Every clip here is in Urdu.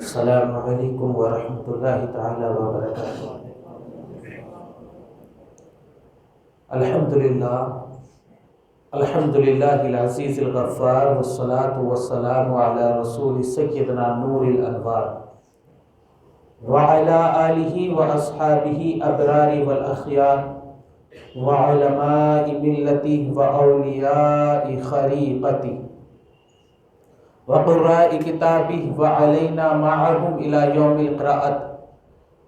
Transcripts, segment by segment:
السلام علیکم ورحمۃ اللہ تعالی وبرکاتہ۔ الحمدللہ العزیز الغفار والصلاة والسلام علی رسول سیدنا نور الانوار وعلی آلہ واصحابہ ابرار والاخیار وعلماء ملتہ واولیاء خریقتہ وقراء کتابہ وعلینا معہم الی یوم القراءۃ۔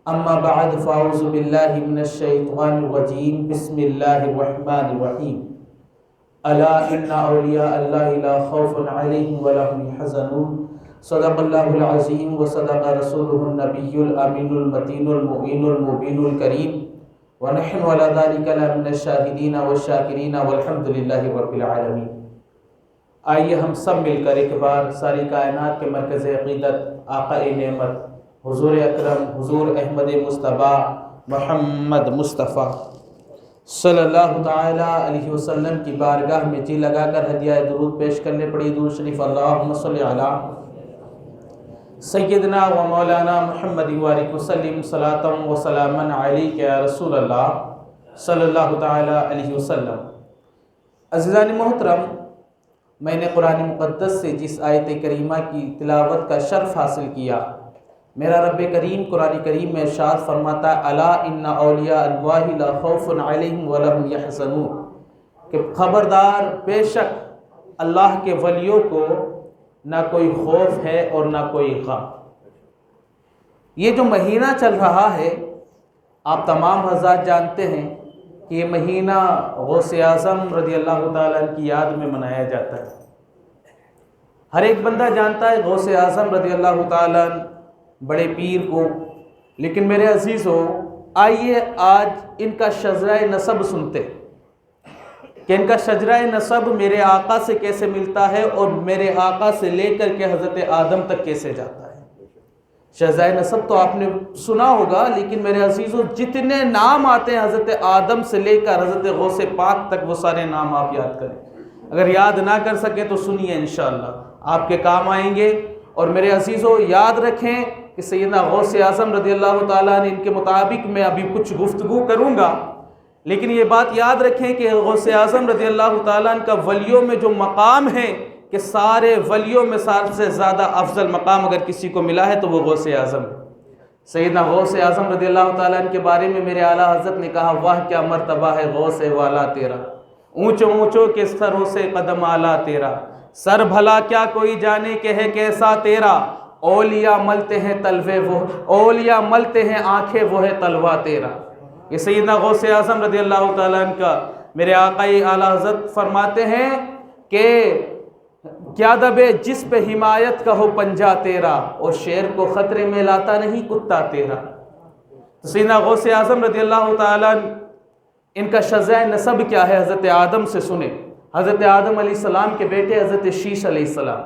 اما بعد فاعوذ باللہ من الشیطان الرجیم، بسم اللہ الرحمن الرحیم۔ الا ان اولیاء اللہ لا خوف علیہم ولا هم یحزنون۔ صدق اللہ العظیم وصدق رسولہ النبی الامین المتین المبین المبین الکریم، ونحن علی ذلک لمن الشاہدین والشاکرین والحمد للہ رب العالمین۔ آئیے ہم سب مل کر ایک بار ساری کائنات کے مرکز عقیدت، آقا نعمت، حضور اکرم حضور احمد مصطفیٰ محمد مصطفیٰ صلی اللہ تعالی علیہ وسلم کی بارگاہ میں جی لگا کر ہدیہ درود پیش کرنے پڑی۔ درود شریف اللہم صلی علی سیدنا و مولانا محمد وآلہ وسلم، صلاۃ و سلاما علیک یا رسول اللہ صلی اللہ تعالی علیہ وسلم۔ عزیزان محترم، میں نے قرآن مقدس سے جس آیت کریمہ کی تلاوت کا شرف حاصل کیا، میرا رب کریم قرآن کریم میں ارشاد فرماتا ہے الا ان اولیاء اللہ لا خوف علیہم ولا هم یحزنون، کہ خبردار بے شک اللہ کے ولیوں کو نہ کوئی خوف ہے اور نہ کوئی غم۔ یہ جو مہینہ چل رہا ہے، آپ تمام حضرات جانتے ہیں کہ یہ مہینہ غوث اعظم رضی اللہ تعالیٰ عنہ کی یاد میں منایا جاتا ہے۔ ہر ایک بندہ جانتا ہے غوث اعظم رضی اللہ تعالیٰ عنہ بڑے پیر کو، لیکن میرے عزیزو، آئیے آج ان کا شجرہ نسب سنتے کہ ان کا شجرہ نسب میرے آقا سے کیسے ملتا ہے اور میرے آقا سے لے کر کے حضرت آدم تک کیسے جاتا ہے۔ شجرہ نسب تو آپ نے سنا ہوگا، لیکن میرے عزیزو جتنے نام آتے ہیں حضرت آدم سے لے کر حضرت غوث پاک تک، وہ سارے نام آپ یاد کریں۔ اگر یاد نہ کر سکے تو سنیے، انشاءاللہ آپ کے کام آئیں گے۔ اور میرے عزیزو یاد رکھیں کہ سیدنا غوث اعظم رضی اللہ تعالیٰ نے ان کے مطابق میں ابھی کچھ گفتگو کروں گا، لیکن یہ بات یاد رکھیں کہ غوث اعظم رضی اللہ تعالیٰ عنہ کا ولیوں میں جو مقام ہے کہ سارے ولیوں میں سب سے زیادہ افضل مقام اگر کسی کو ملا ہے تو وہ غوث اعظم ہے۔ سیدنا غوث اعظم رضی اللہ تعالیٰ عنہ کے بارے میں میرے اعلیٰ حضرت نے کہا واہ کیا مرتبہ ہے غوث والا تیرا، اونچوں اونچوں کے سروں سے قدم اعلیٰ تیرا، سر بھلا کیا کوئی جانے کہ ہے کیسا تیرا، اولیاء ملتے ہیں تلوے وہ، اولیاء ملتے ہیں آنکھیں وہ ہے تلوہ تیرا۔ یہ سیدنا غوث اعظم رضی اللہ تعالیٰ عنہ کا میرے آقا اعلیٰ حضرت فرماتے ہیں کہ کیا دبے جس پہ حمایت کا ہو پنجہ تیرا، اور شیر کو خطرے میں لاتا نہیں کتا تیرا۔ تو سیدنا غوث اعظم رضی اللہ تعالیٰ عنہ ان کا شجرہ نسب کیا ہے حضرت آدم سے سنیں۔ حضرت آدم علیہ السلام کے بیٹے حضرت شیش علیہ السلام،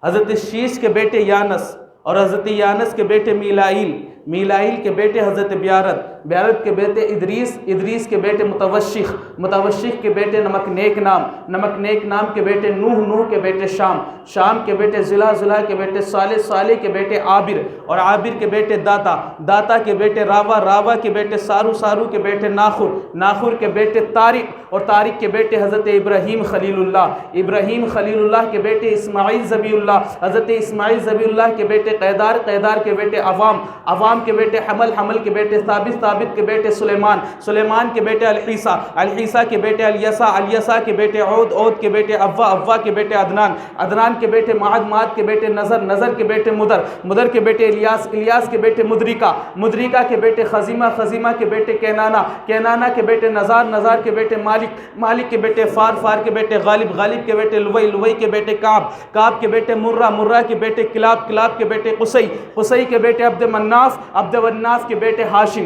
حضرت شیش کے بیٹے یانس، اور حضرت یانس کے بیٹے میلائیل، میلائیل کے بیٹے حضرت بیارت، بیارت کے بیٹے ادریس، ادریس کے بیٹے متوشخ، متوشخ کے بیٹے نمک نیک نام، نمک نیک نام کے بیٹے نوح، نوح کے بیٹے شام، شام کے بیٹے زلا، زلا کے بیٹے صالح، صالح کے بیٹے عابر، اور عابر کے بیٹے داتا، داتا کے بیٹے راوا، راوا کے بیٹے سارو، سارو کے بیٹے ناخر، ناخر کے بیٹے طارق، اور طارق کے بیٹے حضرت ابراہیم خلیل اللہ، ابراہیم خلیل اللہ کے بیٹے اسماعیل ذبیح اللہ، حضرت اسماعیل ذبیح اللہ کے بیٹے قیدار، قیدار کے بیٹے عوام، عوام کے بیٹے حمل، حمل کے بیٹے ثابت، ثابت کے بیٹے سلیمان، سلیمان کے بیٹے الحیسہ، الحیسہ کے بیٹے الیسا، الیسا کے بیٹے عود، عود کے بیٹے اوا، اوا کے بیٹے عدنان، عدنان کے بیٹے معد، معد کے بیٹے نظر، نظر کے بیٹے مدر، مدر کے بیٹے الیاس، الیاس کے بیٹے مدرکہ، مدرکہ کے بیٹے خزیمہ، خزیمہ کے بیٹے کینانہ، کینانہ کے بیٹے نزار، نزار کے بیٹے مالک، مالک کے بیٹے فار، فار کے بیٹے غالب، غالب کے بیٹے لوئی، لوئی کے بیٹے کعب، کعب کے بیٹے مرہ، مرہ کے بیٹے کلاب، کلاب کے بیٹے قصی، قصی کے بیٹے عبد مناف، عبد مناف کے بیٹے ہاشم،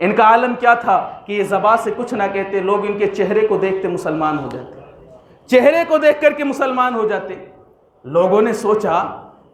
ان کا عالم کیا تھا کہ یہ زبان سے کچھ نہ کہتے، لوگ ان کے چہرے کو دیکھتے مسلمان ہو جاتے، چہرے کو دیکھ کر کے مسلمان ہو جاتے۔ لوگوں نے سوچا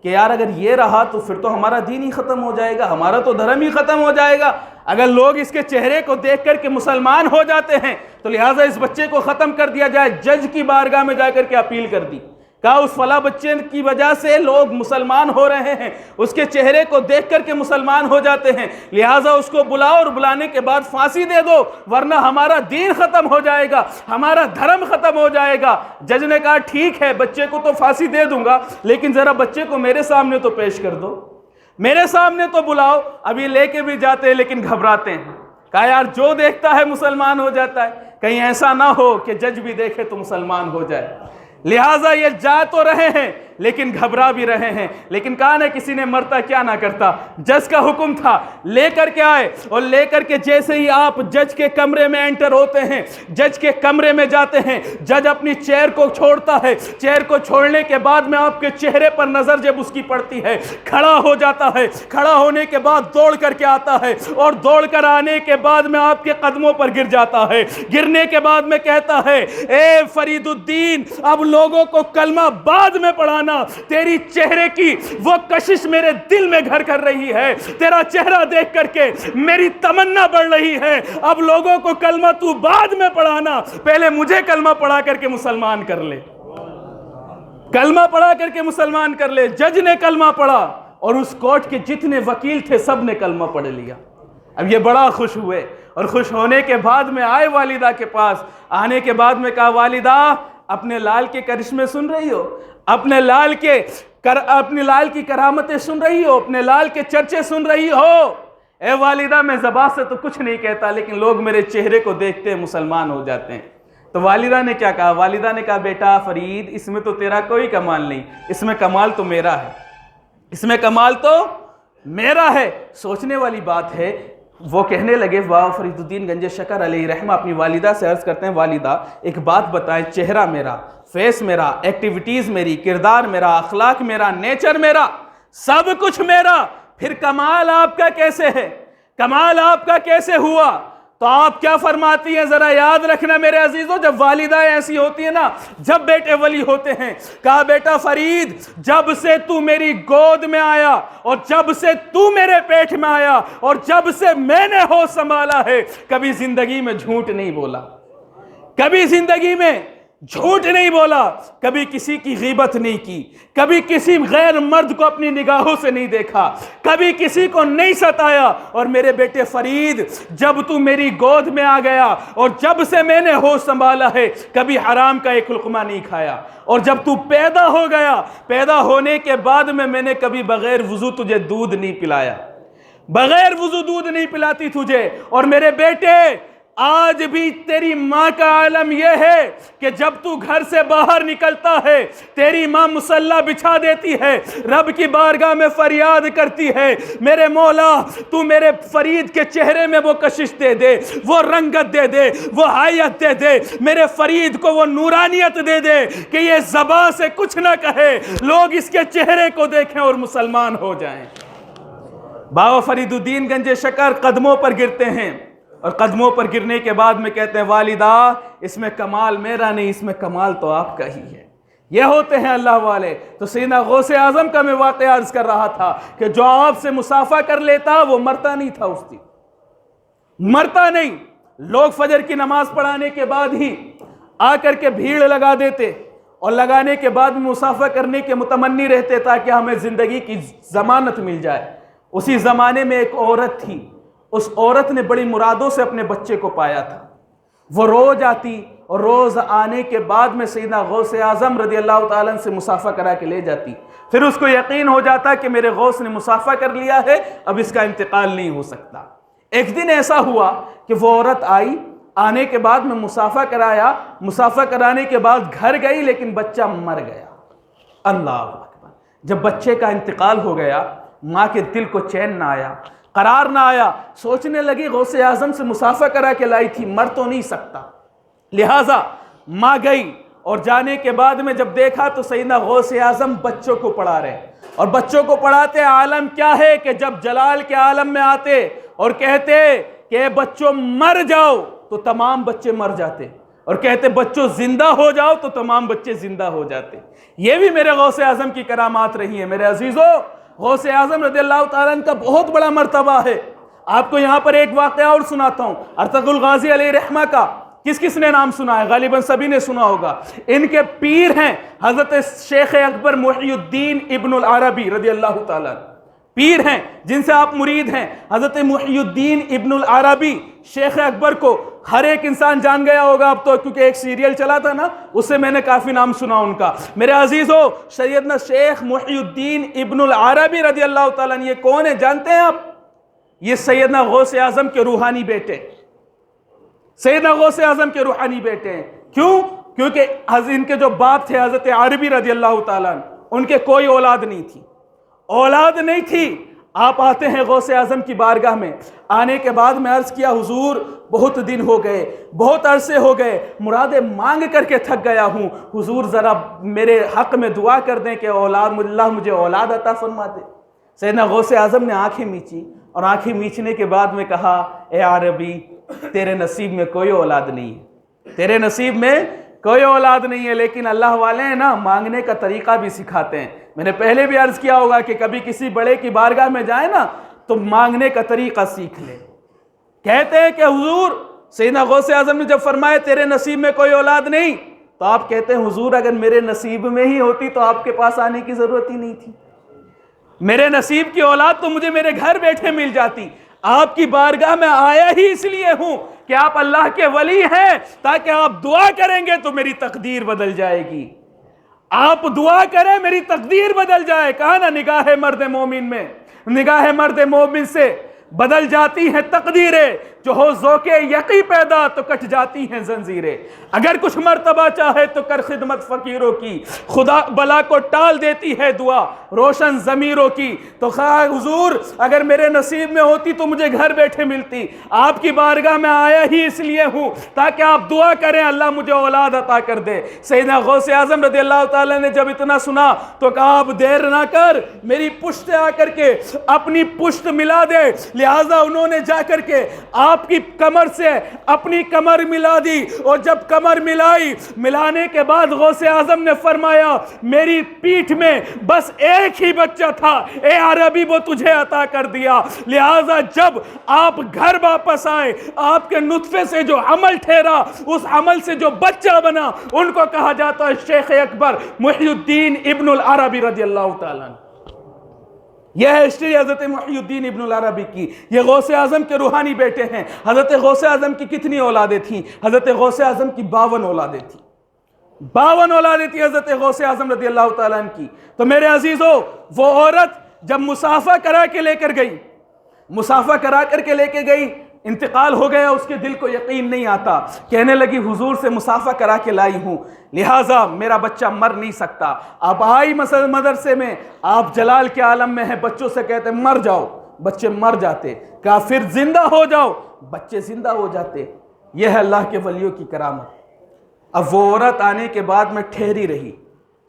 کہ یار اگر یہ رہا تو پھر تو ہمارا دین ہی ختم ہو جائے گا، ہمارا تو دھرم ہی ختم ہو جائے گا، اگر لوگ اس کے چہرے کو دیکھ کر کے مسلمان ہو جاتے ہیں تو لہٰذا اس بچے کو ختم کر دیا جائے۔ جج کی بارگاہ میں جا کر کے اپیل کر دی، کہا اس فلاں بچے کی وجہ سے لوگ مسلمان ہو رہے ہیں، اس کے چہرے کو دیکھ کر کے مسلمان ہو جاتے ہیں، لہٰذا اس کو بلاؤ اور بلانے کے بعد پھانسی دے دو، ورنہ ہمارا دین ختم ہو جائے گا، ہمارا دھرم ختم ہو جائے گا۔ جج نے کہا ٹھیک ہے، بچے کو تو پھانسی دے دوں گا، لیکن ذرا بچے کو میرے سامنے تو پیش کر دو، میرے سامنے تو بلاؤ۔ ابھی لے کے بھی جاتے ہیں لیکن گھبراتے ہیں، کہا یار جو دیکھتا ہے مسلمان ہو جاتا ہے، کہیں ایسا نہ ہو کہ جج بھی دیکھے تو مسلمان ہو جائے، لہٰذا یہ جا تو رہے ہیں لیکن گھبرا بھی رہے ہیں، لیکن کہا نا کسی نے مرتا کیا نہ کرتا، جج کا حکم تھا لے کر کے آئے، اور لے کر کے جیسے ہی آپ جج کے کمرے میں انٹر ہوتے ہیں، جج کے کمرے میں جاتے ہیں، جج اپنی چیئر کو چھوڑتا ہے، چیئر کو چھوڑنے کے بعد میں آپ کے چہرے پر نظر جب اس کی پڑتی ہے، کھڑا ہو جاتا ہے، کھڑا ہونے کے بعد دوڑ کر کے آتا ہے، اور دوڑ کر آنے کے بعد میں آپ کے قدموں پر گر جاتا ہے، گرنے کے بعد میں کہتا ہے اے فرید الدین، اب لوگوں کو کلمہ بعد میں پڑھانا، تیری چہرے کی وہ کشش میرے دل میں گھر کر رہی ہے، تیرا چہرہ دیکھ کر کے میری تمنا بڑھ رہی ہے، اب لوگوں کو کلمہ تو بعد میں پڑھانا، پہلے مجھے کلمہ پڑھا کر کے مسلمان کر لے، کلمہ پڑھا کر کے مسلمان کر لے۔ جج نے کلمہ پڑھا اور اس کورٹ کے جتنے وکیل تھے سب نے کلمہ پڑھ لیا۔ اب یہ بڑا خوش ہوئے، اور خوش ہونے کے بعد میں آئے والدہ کے پاس، آنے کے بعد میں کہا والدہ اپنے لال کے کرشمے سن رہی ہو، اپنے لال کی کرامتیں سن رہی ہو، اپنے لال کے چرچے سن رہی ہو؟ اے والدہ میں زبان سے تو کچھ نہیں کہتا لیکن لوگ میرے چہرے کو دیکھتے مسلمان ہو جاتے ہیں۔ تو والدہ نے کیا کہا؟ والدہ نے کہا بیٹا فرید اس میں تو تیرا کوئی کمال نہیں، اس میں کمال تو میرا ہے، اس میں کمال تو میرا ہے۔ سوچنے والی بات ہے، وہ کہنے لگے واہ فرید الدین گنج شکر علیہ رحمہ اپنی والدہ سے عرض کرتے ہیں والدہ ایک بات بتائیں، چہرہ میرا، فیس میرا، ایکٹیویٹیز میری، کردار میرا، اخلاق میرا، نیچر میرا، سب کچھ میرا، پھر کمال آپ کا کیسے ہے؟ کمال آپ کا کیسے ہوا؟ تو آپ کیا فرماتی ہیں ذرا یاد رکھنا میرے عزیزوں، جب والدہ ایسی ہوتی ہے نا، جب بیٹے ولی ہوتے ہیں، کہا بیٹا فرید جب سے تو میری گود میں آیا اور جب سے تو میرے پیٹ میں آیا اور جب سے میں نے ہوش سنبھالا ہے کبھی زندگی میں جھوٹ نہیں بولا، کبھی زندگی میں جھوٹ نہیں بولا، کبھی کسی کی غیبت نہیں کی، کبھی کسی غیر مرد کو اپنی نگاہوں سے نہیں دیکھا، کبھی کسی کو نہیں ستایا۔ اور میرے بیٹے فرید جب تو میری گود میں آ گیا اور جب سے میں نے ہوش سنبھالا ہے کبھی حرام کا ایک لقمہ نہیں کھایا، اور جب تو پیدا ہو گیا، پیدا ہونے کے بعد میں نے کبھی بغیر وضو تجھے دودھ نہیں پلایا، بغیر وضو دودھ نہیں پلاتی تجھے۔ اور میرے بیٹے آج بھی تیری ماں کا عالم یہ ہے کہ جب تو گھر سے باہر نکلتا ہے تیری ماں مصلی بچھا دیتی ہے، رب کی بارگاہ میں فریاد کرتی ہے میرے مولا تو میرے فرید کے چہرے میں وہ کشش دے دے، وہ رنگت دے دے، وہ حیات دے دے، میرے فرید کو وہ نورانیت دے دے کہ یہ زبان سے کچھ نہ کہے، لوگ اس کے چہرے کو دیکھیں اور مسلمان ہو جائیں۔ بابا فرید الدین گنج شکر قدموں پر گرتے ہیں، اور قدموں پر گرنے کے بعد میں کہتے ہیں والدہ اس میں کمال میرا نہیں، اس میں کمال تو آپ کا ہی ہے۔ یہ ہوتے ہیں اللہ والے۔ تو سیدنا غوث اعظم کا میں واقعہ عرض کر رہا تھا کہ جو آپ سے مصافحہ کر لیتا وہ مرتا نہیں تھا، اس دن مرتا نہیں۔ لوگ فجر کی نماز پڑھانے کے بعد ہی آ کر کے بھیڑ لگا دیتے اور لگانے کے بعد مصافحہ کرنے کے متمنی رہتے تاکہ ہمیں زندگی کی ضمانت مل جائے۔ اسی زمانے میں ایک عورت تھی، اس عورت نے بڑی مرادوں سے اپنے بچے کو پایا تھا، وہ روز آتی اور روز آنے کے بعد میں سیدنا غوث اعظم رضی اللہ تعالیٰ عنہ سے مصافحہ کرا کے لے جاتی، پھر اس کو یقین ہو جاتا کہ میرے غوث نے مصافحہ کر لیا ہے، اب اس کا انتقال نہیں ہو سکتا۔ ایک دن ایسا ہوا کہ وہ عورت آئی، آنے کے بعد میں مصافحہ کرایا، مصافحہ کرانے کے بعد گھر گئی لیکن بچہ مر گیا۔ اللہ اکبر! جب بچے کا انتقال ہو گیا ماں کے دل کو چین نہ آیا، قرار نہ آیا، سوچنے لگی غوث اعظم سے مصافحہ کرا کے لائی تھی، مر تو نہیں سکتا، لہٰذا ماں گئی اور جانے کے بعد میں جب دیکھا تو سیدنا غوث اعظم بچوں کو پڑھا رہے، اور بچوں کو پڑھاتے عالم کیا ہے کہ جب جلال کے عالم میں آتے اور کہتے کہ بچوں مر جاؤ تو تمام بچے مر جاتے، اور کہتے بچوں زندہ ہو جاؤ تو تمام بچے زندہ ہو جاتے۔ یہ بھی میرے غوث اعظم کی کرامات رہی ہیں۔ میرے عزیزو، غوث اعظم رضی اللہ تعالیٰ عنہ کا بہت بڑا مرتبہ ہے۔ آپ کو یہاں پر ایک واقعہ اور سناتا ہوں، ارطغرل غازی علیہ رحمہ کا۔ کس کس نے نام سنا ہے؟ غالباً سبھی نے سنا ہوگا۔ ان کے پیر ہیں حضرت شیخ اکبر محی الدین ابن العربی رضی اللہ تعالیٰ عنہ، پیر ہیں جن سے آپ مرید ہیں۔ حضرت محی الدین ابن العربی شیخ اکبر کو ہر ایک انسان جان گیا ہوگا اب تو، کیونکہ ایک سیریل چلا تھا نا، اس سے میں نے کافی نام سنا ان کا۔ میرے عزیزو، سیدنا شیخ محی الدین ابن العربی رضی اللہ تعالیٰ عنہ یہ کون ہے جانتے ہیں آپ؟ یہ سیدنا غوث اعظم کے روحانی بیٹے، سیدنا غوث اعظم کے روحانی بیٹے ہیں۔ کیوں؟ کیونکہ ان کے جو باپ تھے حضرت عربی رضی اللہ تعالیٰ عنہ، ان کے کوئی اولاد نہیں تھی، اولاد نہیں تھی۔ آپ آتے ہیں غوث اعظم کی بارگاہ میں، آنے کے بعد میں عرض کیا حضور بہت دن ہو گئے، بہت عرصے ہو گئے، مرادیں مانگ کر کے تھک گیا ہوں، حضور ذرا میرے حق میں دعا کر دیں کہ اللہ مجھے اولاد عطا فرما دے۔ سیدنا غوث اعظم نے آنکھیں میچی، اور آنکھیں میچنے کے بعد میں کہا اے عربی تیرے نصیب میں کوئی اولاد نہیں ہے، تیرے نصیب میں کوئی اولاد نہیں ہے، لیکن اللہ والے ہیں نا مانگنے کا طریقہ بھی سکھاتے ہیں۔ میں نے پہلے بھی عرض کیا ہوگا کہ کبھی کسی بڑے کی بارگاہ میں جائیں نا تو مانگنے کا طریقہ سیکھ لیں۔ کہتے ہیں کہ حضور، سیدنا غوث اعظم نے جب فرمایا تیرے نصیب میں کوئی اولاد نہیں، تو آپ کہتے ہیں حضور اگر میرے نصیب میں ہی ہوتی تو آپ کے پاس آنے کی ضرورت ہی نہیں تھی، میرے نصیب کی اولاد تو مجھے میرے گھر بیٹھے مل جاتی۔ آپ کی بارگاہ میں آیا ہی اس لیے ہوں کہ آپ اللہ کے ولی ہیں، تاکہ آپ دعا کریں گے تو میری تقدیر بدل جائے گی، آپ دعا کریں میری تقدیر بدل جائے۔ کہا نا نگاہ مرد مومن میں، نگاہ مرد مومن سے بدل جاتی ہیں تقدیریں، جو ہو ذوق یقی پیدا تو کٹ جاتی ہیں زنجیریں۔ اگر کچھ مرتبہ چاہے تو کر خدمت فقیروں کی، خدا بلا کو ٹال دیتی ہے دعا روشن ضمیروں کی۔ تو خواہ حضور اگر میرے نصیب میں ہوتی تو مجھے گھر بیٹھے ملتی، آپ کی بارگاہ میں آیا ہی اس لیے ہوں تاکہ آپ دعا کریں اللہ مجھے اولاد عطا کر دے۔ سیدنا غوث اعظم رضی اللہ تعالیٰ نے جب اتنا سنا تو کہا اب دیر نہ کر، میری پشت آ کر کے اپنی پشت ملا دے۔ لہٰذا انہوں نے جا کر کے آپ کی کمر سے اپنی کمر ملا دی، اور جب کمر ملائی، ملانے کے بعد غوث اعظم نے فرمایا میری پیٹھ میں بس ایک ہی بچہ تھا، اے عربی وہ تجھے عطا کر دیا۔ لہٰذا جب آپ گھر واپس آئے، آپ کے نطفے سے جو عمل ٹھہرا، اس عمل سے جو بچہ بنا، ان کو کہا جاتا ہے شیخ اکبر محی الدین ابن العربی رضی اللہ تعالیٰ عنہ۔ یہ ہے ہسٹری حضرت محی الدین ابن العربی کی۔ یہ غوث اعظم کے روحانی بیٹے ہیں۔ حضرت غوث اعظم کی کتنی اولادیں تھیں؟ حضرت غوث اعظم کی 52 اولادیں تھیں، 52 اولادیں تھیں حضرت غوث اعظم رضی اللہ تعالیٰ عنہ کی۔ تو میرے عزیزو، وہ عورت جب مسافہ کرا کے لے کر گئی، مسافہ کرا کر کے لے کے گئی، انتقال ہو گیا، اس کے دل کو یقین نہیں آتا، کہنے لگی حضور سے مسافہ کرا کے لائی ہوں، لہٰذا میرا بچہ مر نہیں سکتا۔ اب آئی مدرسے میں، آپ جلال کے عالم میں ہیں، بچوں سے کہتے مر جاؤ، بچے مر جاتے، کہا پھر زندہ ہو جاؤ، بچے زندہ ہو جاتے۔ یہ ہے اللہ کے ولیوں کی کرامت۔ اب وہ عورت آنے کے بعد میں ٹھہری رہی،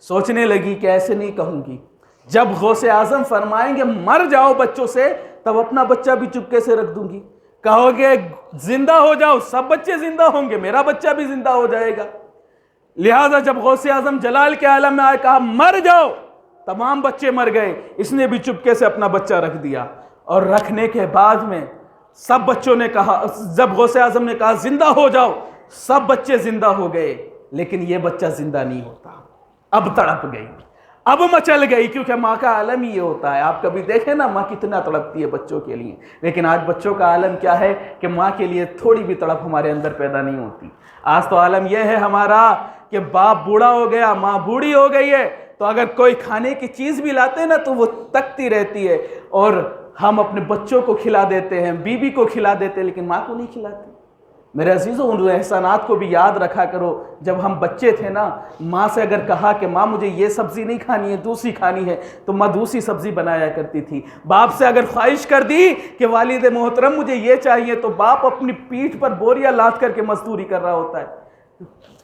سوچنے لگی کہ ایسے نہیں کہوں گی، جب غوث اعظم فرمائیں گے مر جاؤ بچوں سے، تب اپنا بچہ بھی چپکے سے رکھ دوں گی، کہو گے زندہ ہو جاؤ، سب بچے زندہ ہوں گے، میرا بچہ بھی زندہ ہو جائے گا۔ لہٰذا جب غوث اعظم جلال کے عالم میں آئے، کہا مر جاؤ، تمام بچے مر گئے، اس نے بھی چپکے سے اپنا بچہ رکھ دیا۔ اور رکھنے کے بعد میں سب بچوں نے کہا، جب غوث اعظم نے کہا زندہ ہو جاؤ، سب بچے زندہ ہو گئے، لیکن یہ بچہ زندہ نہیں ہوتا۔ اب تڑپ گئی، اب مچل گئی، کیونکہ ماں کا عالم ہی یہ ہوتا ہے۔ آپ کبھی دیکھیں نا ماں کتنا تڑپتی ہے بچوں کے لیے، لیکن آج بچوں کا عالم کیا ہے کہ ماں کے لیے تھوڑی بھی تڑپ ہمارے اندر پیدا نہیں ہوتی۔ آج تو عالم یہ ہے ہمارا کہ باپ بوڑھا ہو گیا، ماں بوڑھی ہو گئی ہے، تو اگر کوئی کھانے کی چیز بھی لاتے نا تو وہ تکتی رہتی ہے، اور ہم اپنے بچوں کو کھلا دیتے ہیں، بیوی کو کھلا دیتے ہیں، لیکن ماں کو نہیں کھلاتے۔ میرے عزیزوں، ان احسانات کو بھی یاد رکھا کرو۔ جب ہم بچے تھے نا، ماں سے اگر کہا کہ ماں مجھے یہ سبزی نہیں کھانی ہے، دوسری کھانی ہے، تو ماں دوسری سبزی بنایا کرتی تھی۔ باپ سے اگر خواہش کر دی کہ والد محترم مجھے یہ چاہیے، تو باپ اپنی پیٹھ پر بوریاں لاد کر کے مزدوری کر رہا ہوتا ہے،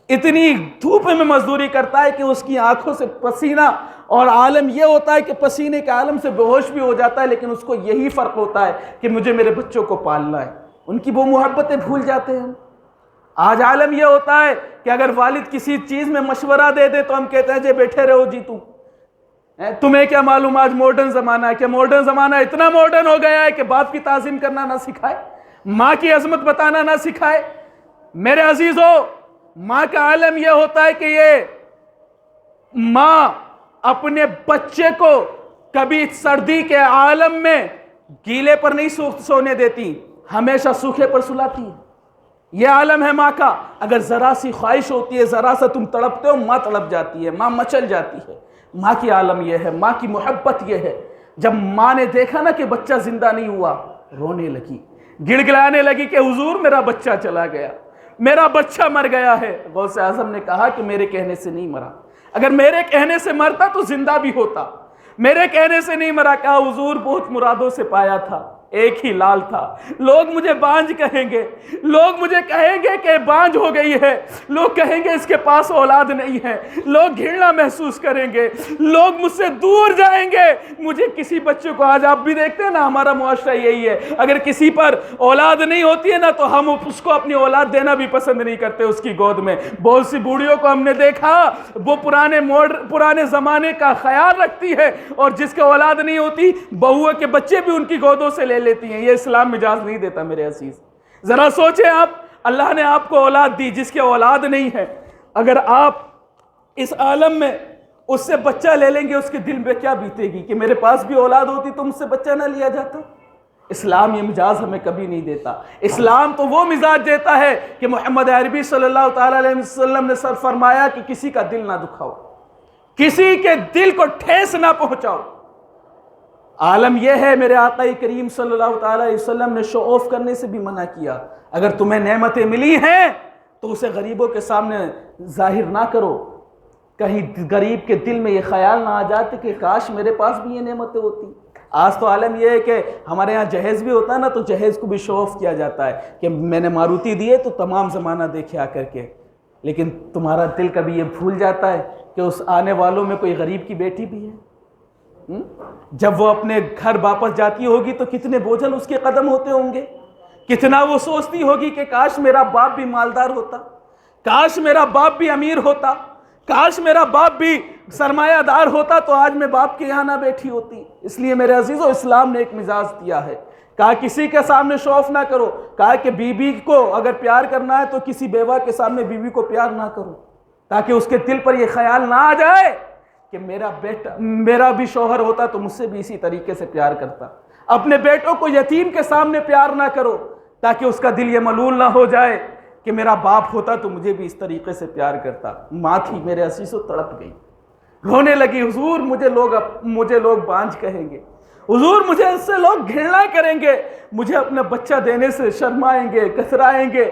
اتنی دھوپ میں مزدوری کرتا ہے کہ اس کی آنکھوں سے پسینہ، اور عالم یہ ہوتا ہے کہ پسینے کے عالم سے بے ہوش بھی ہو جاتا ہے، لیکن اس کو یہی فرق ہوتا ہے کہ مجھے میرے بچوں کو پالنا ہے۔ ان کی وہ محبتیں بھول جاتے ہیں. آج عالم یہ ہوتا ہے کہ اگر والد کسی چیز میں مشورہ دے دے تو ہم کہتے ہیں جی بیٹھے رہو جی تمہیں کیا معلوم آج ماڈرن زمانہ ہے. کہ ماڈرن زمانہ اتنا ماڈرن ہو گیا ہے کہ باپ کی تعظیم کرنا نہ سکھائے, ماں کی عظمت بتانا نہ سکھائے. میرے عزیزو, ماں کا عالم یہ ہوتا ہے کہ یہ ماں اپنے بچے کو کبھی سردی کے عالم میں گیلے پر نہیں سونے دیتی, ہمیشہ سوکھے پر سلاتی ہے. یہ عالم ہے ماں کا. اگر ذرا سی خواہش ہوتی ہے, ذرا سا تم تڑپتے ہو, ماں تڑپ جاتی ہے, ماں مچل جاتی ہے. ماں کی عالم یہ ہے, ماں کی محبت یہ ہے. جب ماں نے دیکھا نا کہ بچہ زندہ نہیں ہوا, رونے لگی, گڑ گڑانے لگی کہ حضور میرا بچہ چلا گیا, میرا بچہ مر گیا ہے. غوث اعظم نے کہا کہ میرے کہنے سے نہیں مرا, اگر میرے کہنے سے مرتا تو زندہ بھی ہوتا, میرے کہنے سے نہیں مرا. کہا حضور بہت مرادوں سے پایا تھا, ایک ہی لال تھا. لوگ مجھے بانج کہیں گے, لوگ مجھے کہیں گے کہ بانج ہو گئی ہے, لوگ کہیں گے اس کے پاس اولاد نہیں ہے, لوگ گھرنا محسوس کریں گے, لوگ مجھ سے دور جائیں گے. مجھے کسی بچے کو, آج آپ بھی دیکھتے ہیں نا ہمارا معاشرہ یہی ہے, اگر کسی پر اولاد نہیں ہوتی ہے نا تو ہم اس کو اپنی اولاد دینا بھی پسند نہیں کرتے اس کی گود میں. بہت سی بوڑھیوں کو ہم نے دیکھا وہ پرانے زمانے کا خیال رکھتی ہے, اور جس کے اولاد نہیں ہوتی بہوؤں کے بچے بھی ان کی گودوں سے لے لیتی ہیں. یہ اسلام اجازت نہیں دیتا. میرے عزیز ذرا سوچیں آپ, اللہ نے آپ کو اولاد دی, جس کے اولاد نہیں ہے, اگر آپ اس عالم میں اس سے بچہ لے لیں گے اس کے دل میں کیا بیتے گی کہ میرے پاس بھی اولاد ہوتی تو مجھ سے بچہ نہ لیا جاتا. اسلام یہ مجاز ہمیں کبھی نہیں دیتا. اسلام تو وہ مزاج دیتا ہے کہ محمد عربی صلی اللہ تعالی علیہ وسلم نے سر فرمایا کہ کسی کا دل نہ دکھاؤ, کسی کے دل کو ٹھیس نہ پہنچاؤ. عالم یہ ہے, میرے آقا کریم صلی اللہ تعالی علیہ وسلم نے شو آف کرنے سے بھی منع کیا. اگر تمہیں نعمتیں ملی ہیں تو اسے غریبوں کے سامنے ظاہر نہ کرو. کہیں غریب کے دل میں یہ خیال نہ آ جاتے کہ کاش میرے پاس بھی یہ نعمتیں ہوتی. آج تو عالم یہ ہے کہ ہمارے ہاں جہیز بھی ہوتا ہے نا, تو جہیز کو بھی شو آف کیا جاتا ہے کہ میں نے ماروتی دیے تو تمام زمانہ دیکھے آ کر کے. لیکن تمہارا دل کبھی یہ بھول جاتا ہے کہ اس آنے والوں میں کوئی غریب کی بیٹی بھی ہے. جب وہ اپنے گھر واپس جاتی ہوگی تو کتنے بوجھل اس کے قدم ہوتے ہوں گے, کتنا وہ سوچتی ہوگی کہ کاش میرا باپ بھی مالدار ہوتا, کاش میرا باپ بھی امیر ہوتا, کاش میرا باپ بھی سرمایہ دار ہوتا تو آج میں باپ کے یہاں نہ بیٹھی ہوتی. اس لیے میرے عزیزو, اسلام نے ایک مزاج دیا ہے, کہا کسی کے سامنے شو آف نہ کرو. کہا کہ بیوی کو اگر پیار کرنا ہے تو کسی بیوہ کے سامنے بیوی کو پیار نہ کرو, تاکہ اس کے دل پر یہ خیال نہ آ جائے کہ میرا بھی شوہر ہوتا تو مجھ سے بھی اسی طریقے سے پیار کرتا. اپنے بیٹوں کو یتیم کے سامنے پیار نہ کرو, تاکہ اس کا دل یہ ملول نہ ہو جائے کہ میرا باپ ہوتا تو مجھے بھی اس طریقے سے پیار کرتا. ماں تھی میرے عزیزو, تڑپ گئی, رونے لگی, حضور مجھے لوگ بانج کہیں گے, حضور مجھے اس سے لوگ گھرنا کریں گے, مجھے اپنا بچہ دینے سے شرمائیں گے, کترائیں گے.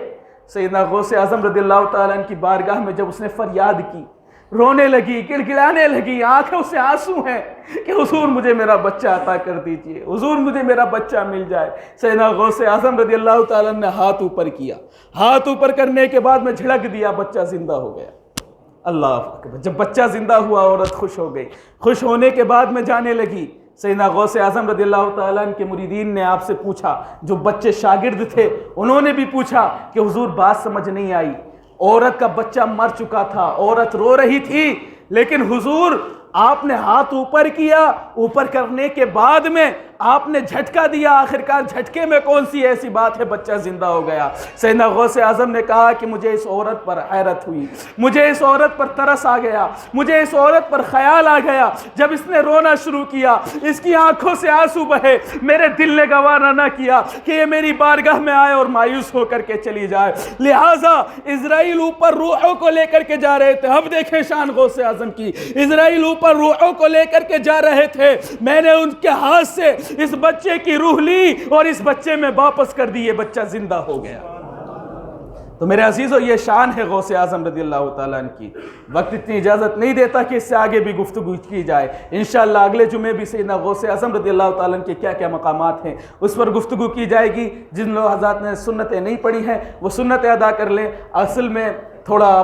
سیدنا غوث اعظم رضی اللہ تعالیٰ عنہ کی بارگاہ میں جب اس نے فریاد کی, رونے لگی, گڑ گڑانے لگی, آنکھوں سے آنسو ہیں کہ حضور مجھے میرا بچہ عطا کر دیجئے, حضور مجھے میرا بچہ مل جائے. سیدنا غوث اعظم رضی اللہ تعالیٰ نے ہاتھ اوپر کیا, ہاتھ اوپر کرنے کے بعد میں جھڑک دیا, بچہ زندہ ہو گیا. اللہ اکبر. جب بچہ زندہ ہوا عورت خوش ہو گئی. خوش ہونے کے بعد میں جانے لگی. سیدنا غوث اعظم رضی اللہ تعالیٰ عنہ کے مریدین نے آپ سے پوچھا, جو بچے شاگرد تھے انہوں نے بھی پوچھا کہ حضور بات سمجھ نہیں آئی, عورت کا بچہ مر چکا تھا, عورت رو رہی تھی, لیکن حضور آپ نے ہاتھ اوپر کیا, اوپر کرنے کے بعد میں آپ نے جھٹکا دیا, آخرکار جھٹکے میں کون سی ایسی بات ہے, بچہ زندہ ہو گیا. سیدنا غوث اعظم نے کہا کہ مجھے اس عورت پر حیرت ہوئی, مجھے اس عورت پر ترس آ گیا, مجھے اس عورت پر خیال آ گیا. جب اس نے رونا شروع کیا, اس کی آنکھوں سے آنسو بہے, میرے دل نے گوارا نہ کیا کہ یہ میری بارگاہ میں آئے اور مایوس ہو کر کے چلی جائے. لہٰذا اسرائیل اوپر روحوں کو لے کر کے جا رہے تھے. اب دیکھیں شان غوث اعظم کی, اسرائیل اوپر روحوں کو لے کر کے جا رہے تھے, میں نے ان کے ہاتھ سے اس بچے کی روح لی اور اس بچے میں واپس کر دی, یہ بچہ زندہ ہو گیا. تو میرے عزیزو, یہ شان ہے غوث اعظم رضی اللہ تعالیٰ عنہ کی. وقت اتنی اجازت نہیں دیتا کہ اس سے آگے بھی گفتگو کی جائے. انشاءاللہ اگلے جمعے بھی سیدنا غوث اعظم رضی اللہ تعالیٰ عنہ کے کیا کیا مقامات ہیں اس پر گفتگو کی جائے گی. جن لوگ حضرات نے سنتیں نہیں پڑھی ہیں وہ سنتیں ادا کر لیں. اصل میں تھوڑا